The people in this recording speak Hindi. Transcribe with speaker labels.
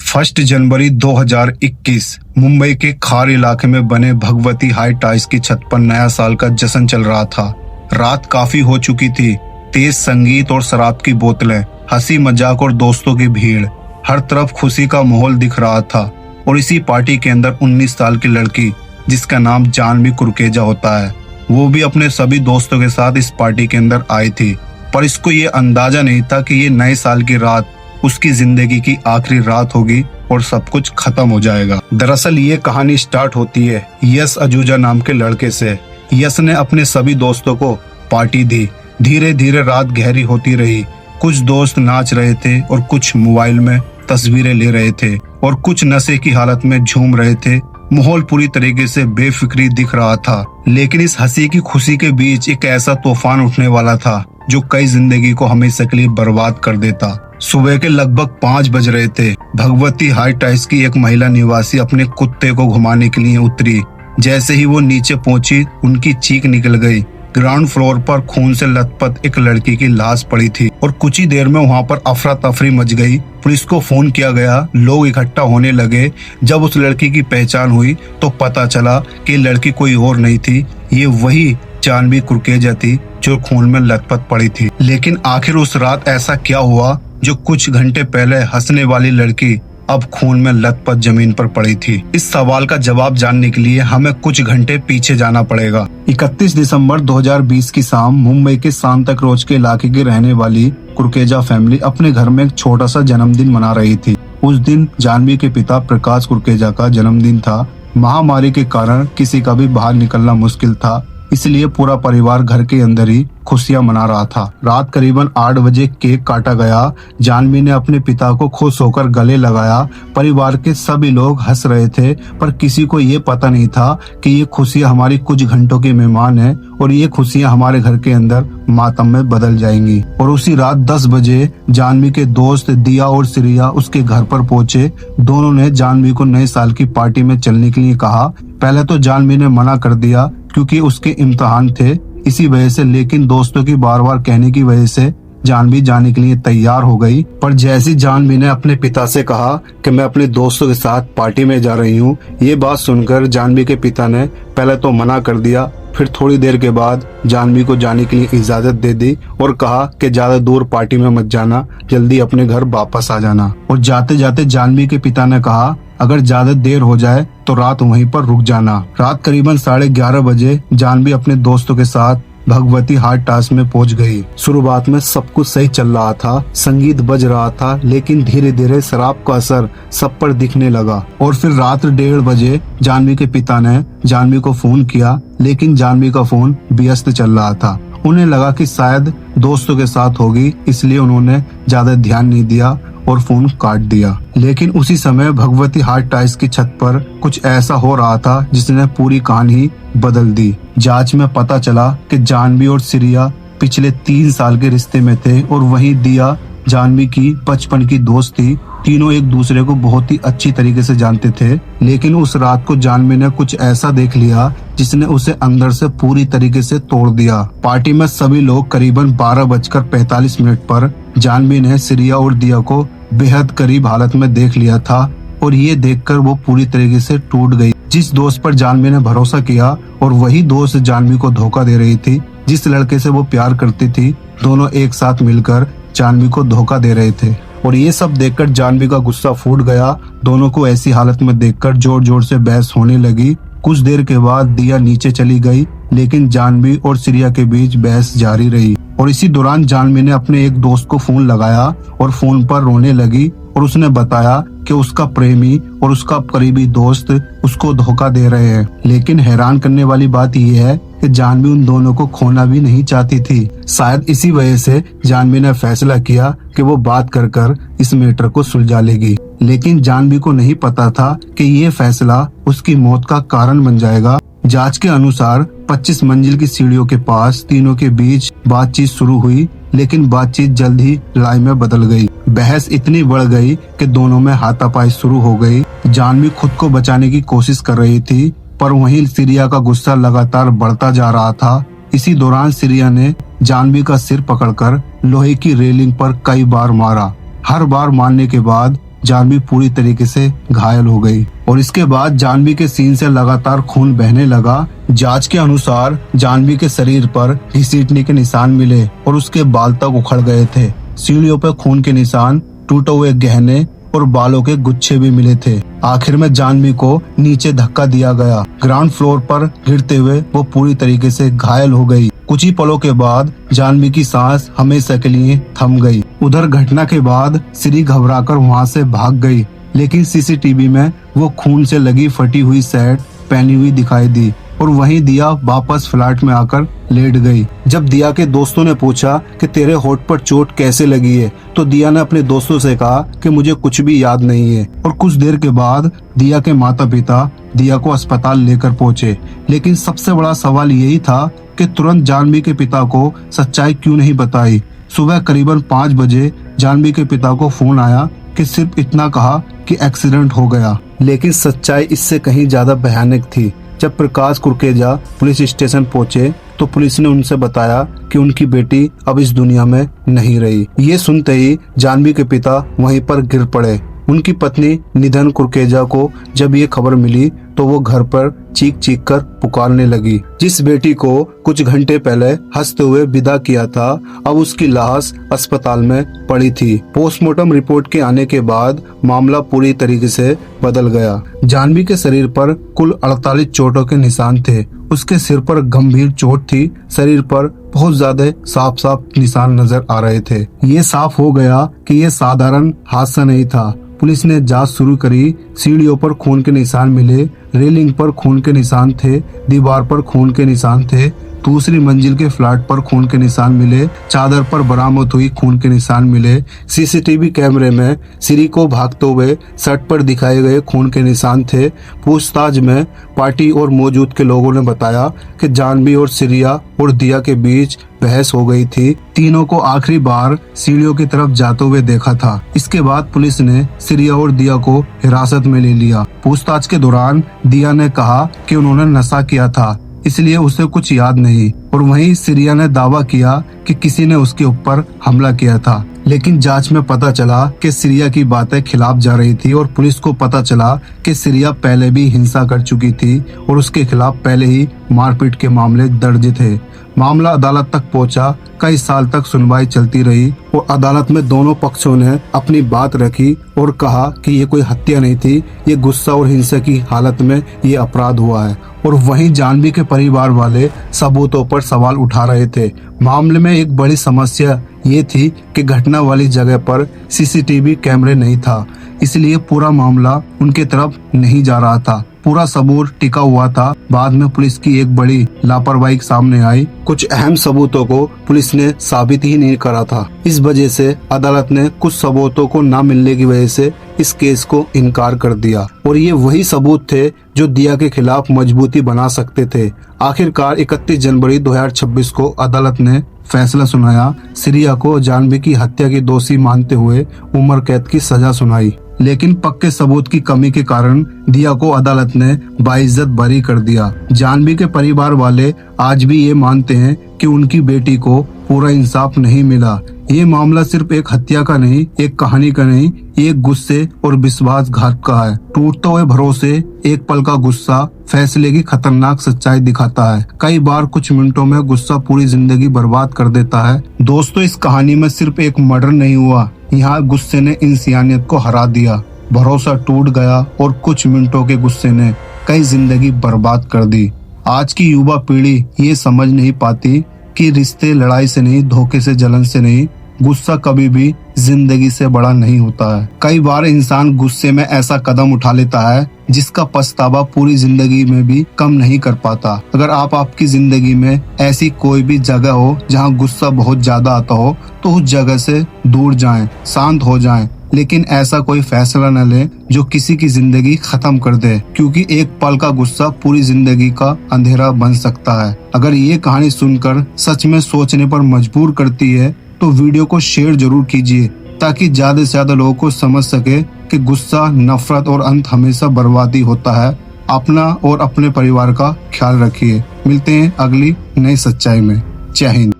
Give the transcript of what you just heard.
Speaker 1: 1 जनवरी 2021 मुंबई के खार इलाके में बने भगवती हाई टाइज की छत पर नया साल का जश्न चल रहा था। रात काफी हो चुकी थी। तेज संगीत और शराब की बोतलें, हंसी मजाक और दोस्तों की भीड़, हर तरफ खुशी का माहौल दिख रहा था। और इसी पार्टी के अंदर 19 साल की लड़की, जिसका नाम जानवी कुरकेजा होता है, वो भी अपने सभी दोस्तों के साथ इस पार्टी के अंदर आई थी। पर इसको ये अंदाजा नहीं था कि ये नए साल की रात उसकी जिंदगी की आखिरी रात होगी और सब कुछ खत्म हो जाएगा। दरअसल ये कहानी स्टार्ट होती है यश अजूजा नाम के लड़के से। यश ने अपने सभी दोस्तों को पार्टी दी। धीरे धीरे रात गहरी होती रही। कुछ दोस्त नाच रहे थे और कुछ मोबाइल में तस्वीरें ले रहे थे और कुछ नशे की हालत में झूम रहे थे। माहौल पूरी तरीके से बेफिक्री दिख रहा था। लेकिन इस हंसी की खुशी के बीच एक ऐसा तूफान उठने वाला था जो कई जिंदगी को हमेशा के लिए बर्बाद कर देता। सुबह के लगभग 5 बज रहे थे। भगवती हाई टाइज की एक महिला निवासी अपने कुत्ते को घुमाने के लिए उतरी। जैसे ही वो नीचे पहुंची, उनकी चीख निकल गई। ग्राउंड फ्लोर पर खून से लथपथ एक लड़की की लाश पड़ी थी और कुछ ही देर में वहां पर अफरा तफरी मच गई। पुलिस को फोन किया गया। लोग इकट्ठा होने लगे। जब उस लड़की की पहचान हुई तो पता चला कि लड़की कोई और नहीं थी, ये वही जानवी कुरकेजा थी जो खून में लथपथ पड़ी थी। लेकिन आखिर उस रात ऐसा क्या हुआ जो कुछ घंटे पहले हंसने वाली लड़की अब खून में लथपथ जमीन पर पड़ी थी? इस सवाल का जवाब जानने के लिए हमें कुछ घंटे पीछे जाना पड़ेगा। 31 दिसंबर 2020 की शाम मुंबई के सांताक्रूज के इलाके की रहने वाली कुरकेजा फैमिली अपने घर में एक छोटा सा जन्मदिन मना रही थी। उस दिन जानवी के पिता प्रकाश कुरकेजा का जन्मदिन था। महामारी के कारण किसी का भी बाहर निकलना मुश्किल था, इसलिए पूरा परिवार घर के अंदर ही खुशियां मना रहा था। रात करीबन 8 बजे केक काटा गया। जानवी ने अपने पिता को खुश होकर गले लगाया। परिवार के सभी लोग हंस रहे थे, पर किसी को ये पता नहीं था कि ये खुशियां हमारी कुछ घंटों की मेहमान है और ये खुशियां हमारे घर के अंदर मातम में बदल जाएंगी। और उसी रात 10 बजे जानवी के दोस्त दिया और श्रिया उसके घर पर पहुंचे। दोनों ने जानवी को नए साल की पार्टी में चलने के लिए कहा। पहले तो जानवी ने मना कर दिया क्योंकि उसके इम्तिहान थे, इसी वजह से। लेकिन दोस्तों की बार बार कहने की वजह से जानवी जाने के लिए तैयार हो गई। पर जैसी जानवी ने अपने पिता से कहा कि मैं अपने दोस्तों के साथ पार्टी में जा रही हूँ, ये बात सुनकर जानवी के पिता ने पहले तो मना कर दिया। फिर थोड़ी देर के बाद जानवी को जाने के लिए इजाजत दे दी और कहा कि ज्यादा दूर पार्टी में मत जाना, जल्दी अपने घर वापस आ जाना। और जाते जाते जानवी के पिता ने कहा अगर ज्यादा देर हो जाए तो रात वहीं पर रुक जाना। रात करीबन 11:30 बजे जानवी अपने दोस्तों के साथ भगवती हाई टाइज में पहुंच गई। शुरुआत में सब कुछ सही चल रहा था, संगीत बज रहा था, लेकिन धीरे धीरे शराब का असर सब पर दिखने लगा। और फिर रात 1:30 बजे जानवी के पिता ने जानवी को फोन किया, लेकिन जानवी का फोन व्यस्त चल रहा था। उन्हें लगा कि शायद दोस्तों के साथ होगी, इसलिए उन्होंने ज्यादा ध्यान नहीं दिया और फोन काट दिया। लेकिन उसी समय भगवती हाई टाइज की छत पर कुछ ऐसा हो रहा था जिसने पूरी कहानी बदल दी। जांच में पता चला कि जानवी और श्रिया पिछले 3 साल के रिश्ते में थे और वहीं दिया जानवी की बचपन की दोस्त थी। तीनों एक दूसरे को बहुत ही अच्छी तरीके से जानते थे। लेकिन उस रात को जानवी ने कुछ ऐसा देख लिया जिसने उसे अंदर से पूरी तरीके से तोड़ दिया। पार्टी में सभी लोग करीबन 12:45 पर जानवी ने श्रिया और दिया को बेहद करीब हालत में देख लिया था और ये देखकर वो पूरी तरीके से टूट गई। जिस दोस्त पर जानवी ने भरोसा किया और वही दोस्त जानवी को धोखा दे रही थी, जिस लड़के से वो प्यार करती थी, दोनों एक साथ मिलकर जानवी को धोखा दे रहे थे। और ये सब देखकर जानवी का गुस्सा फूट गया। दोनों को ऐसी हालत में देखकर जोर जोर से बहस होने लगी। कुछ देर के बाद दिया नीचे चली गई, लेकिन जानवी और श्रिया के बीच बहस जारी रही। और इसी दौरान जानवी ने अपने एक दोस्त को फोन लगाया और फोन पर रोने लगी और उसने बताया कि उसका प्रेमी और उसका करीबी दोस्त उसको धोखा दे रहे हैं। लेकिन हैरान करने वाली बात यह है कि जानवी उन दोनों को खोना भी नहीं चाहती थी। शायद इसी वजह से जानवी ने फैसला किया कि वो बात कर कर इस मैटर को सुलझा लेगी। लेकिन जानवी को नहीं पता था कि ये फैसला उसकी मौत का कारण बन जाएगा। जांच के अनुसार 25 मंजिल की सीढ़ियों के पास तीनों के बीच बातचीत शुरू हुई, लेकिन बातचीत जल्द ही लड़ाई में बदल गई। बहस इतनी बढ़ गई कि दोनों में हाथापाई शुरू हो गई। जानवी खुद को बचाने की कोशिश कर रही थी, पर वहीं श्रिया का गुस्सा लगातार बढ़ता जा रहा था। इसी दौरान श्रिया ने जानवी का सिर पकड़कर लोहे की रेलिंग पर कई बार मारा। हर बार मारने के बाद जानवी पूरी तरीके से घायल हो गई और इसके बाद जानवी के सीने से लगातार खून बहने लगा। जांच के अनुसार जानवी के शरीर पर घसीटने के निशान मिले और उसके बाल तक उखड़ गए थे। सीढ़ियों पर खून के निशान, टूटे हुए गहने और बालों के गुच्छे भी मिले थे। आखिर में जानवी को नीचे धक्का दिया गया। ग्राउंड फ्लोर पर गिरते हुए वो पूरी तरीके से घायल हो गई। कुछ ही पलों के बाद जानवी की सांस हमेशा के लिए थम गई। उधर घटना के बाद श्री घबराकर वहां से भाग गई, लेकिन सीसीटीवी में वो खून से लगी फटी हुई शर्ट पहनी हुई दिखाई दी और वहीं दिया वापस फ्लैट में आकर लेट गई। जब दिया के दोस्तों ने पूछा कि तेरे होठ पर चोट कैसे लगी है, तो दिया ने अपने दोस्तों से कहा कि मुझे कुछ भी याद नहीं है। और कुछ देर के बाद दिया के माता पिता दिया को अस्पताल लेकर पहुंचे, लेकिन सबसे बड़ा सवाल यही था कि तुरंत जानवी के पिता को सच्चाई क्यों नहीं बताई। सुबह करीबन 5 बजे जानवी के पिता को फोन आया कि सिर्फ इतना कहा कि एक्सीडेंट हो गया, लेकिन सच्चाई इससे कहीं ज्यादा भयानक थी। जब प्रकाश कुरकेजा पुलिस स्टेशन पहुंचे तो पुलिस ने उनसे बताया कि उनकी बेटी अब इस दुनिया में नहीं रही। ये सुनते ही जानवी के पिता वहीं पर गिर पड़े। उनकी पत्नी निधन कुरकेजा को जब ये खबर मिली तो वो घर पर चीख चीख कर पुकारने लगी। जिस बेटी को कुछ घंटे पहले हंसते हुए विदा किया था, अब उसकी लाश अस्पताल में पड़ी थी। पोस्टमार्टम रिपोर्ट के आने के बाद मामला पूरी तरीके से बदल गया। जानवी के शरीर पर कुल 48 चोटों के निशान थे। उसके सिर पर गंभीर चोट थी। शरीर पर बहुत ज्यादा साफ साफ निशान नजर आ रहे थे। ये साफ हो गया कि ये साधारण हादसा नहीं था। पुलिस ने जांच शुरू करी। सीढ़ियों पर खून के निशान मिले, रेलिंग पर खून के निशान थे, दीवार पर खून के निशान थे, दूसरी मंजिल के फ्लैट पर खून के निशान मिले, चादर पर बरामद हुई खून के निशान मिले। सीसीटीवी कैमरे में श्री को भागते हुए शर्ट पर दिखाए गए खून के निशान थे। पूछताछ में पार्टी और मौजूद के लोगों ने बताया कि जानवी और श्रिया और दिया के बीच बहस हो गई थी। तीनों को आखिरी बार सीढ़ियों की तरफ जाते हुए देखा था। इसके बाद पुलिस ने श्रिया और दिया को हिरासत में ले लिया। पूछताछ के दौरान दिया ने कहा कि उन्होंने नशा किया था, इसलिए उसे कुछ याद नहीं, और वहीं श्रिया ने दावा किया कि किसी ने उसके ऊपर हमला किया था। लेकिन जांच में पता चला कि श्रिया की बातें खिलाफ जा रही थी और पुलिस को पता चला कि श्रिया पहले भी हिंसा कर चुकी थी और उसके खिलाफ पहले ही मारपीट के मामले दर्ज थे। मामला अदालत तक पहुंचा। कई साल तक सुनवाई चलती रही और अदालत में दोनों पक्षों ने अपनी बात रखी और कहा कि ये कोई हत्या नहीं थी, ये गुस्सा और हिंसा की हालत में ये अपराध हुआ है। और वहीं जानवी के परिवार वाले सबूतों पर सवाल उठा रहे थे। मामले में एक बड़ी समस्या ये थी कि घटना वाली जगह पर सीसीटीवी कैमरे नहीं था, इसलिए पूरा मामला उनके तरफ नहीं जा रहा था। पूरा सबूत टिका हुआ था। बाद में पुलिस की एक बड़ी लापरवाही सामने आई। कुछ अहम सबूतों को पुलिस ने साबित ही नहीं करा था। इस वजह से अदालत ने कुछ सबूतों को न मिलने की वजह से इस केस को इनकार कर दिया और ये वही सबूत थे जो दिया के खिलाफ मजबूती बना सकते थे। आखिरकार 31 जनवरी 2026 को अदालत ने फैसला सुनाया। श्रिया को जानवी की हत्या की दोषी मानते हुए उम्र कैद की सजा सुनाई, लेकिन पक्के सबूत की कमी के कारण दिया को अदालत ने बाइज्जत बरी कर दिया। जानवी के परिवार वाले आज भी ये मानते हैं कि उनकी बेटी को पूरा इंसाफ नहीं मिला। ये मामला सिर्फ एक हत्या का नहीं, एक कहानी का नहीं, ये गुस्से और विश्वासघात का है। टूटते हुए भरोसे, एक पल का गुस्सा फैसले की खतरनाक सच्चाई दिखाता है। कई बार कुछ मिनटों में गुस्सा पूरी जिंदगी बर्बाद कर देता है। दोस्तों, इस कहानी में सिर्फ एक मर्डर नहीं हुआ, यहाँ गुस्से ने इंसानियत को हरा दिया। भरोसा टूट गया और कुछ मिनटों के गुस्से ने कई जिंदगी बर्बाद कर दी। आज की युवा पीढ़ी ये समझ नहीं पाती कि रिश्ते लड़ाई से नहीं, धोखे से, जलन से नहीं, गुस्सा कभी भी जिंदगी से बड़ा नहीं होता है। कई बार इंसान गुस्से में ऐसा कदम उठा लेता है जिसका पछतावा पूरी जिंदगी में भी कम नहीं कर पाता। अगर आपकी जिंदगी में ऐसी कोई भी जगह हो जहां गुस्सा बहुत ज्यादा आता हो तो उस जगह से दूर जाएं, शांत हो जाएं, लेकिन ऐसा कोई फैसला न लें जो किसी की जिंदगी खत्म कर दे, क्योंकि एक पल का गुस्सा पूरी जिंदगी का अंधेरा बन सकता है। अगर ये कहानी सुनकर सच में सोचने पर मजबूर करती है तो वीडियो को शेयर जरूर कीजिए ताकि ज्यादा से ज्यादा लोगों को समझ सके कि गुस्सा, नफरत और अंत हमेशा बर्बादी होता है। अपना और अपने परिवार का ख्याल रखिए। मिलते हैं अगली नई सच्चाई में। जय हिंद।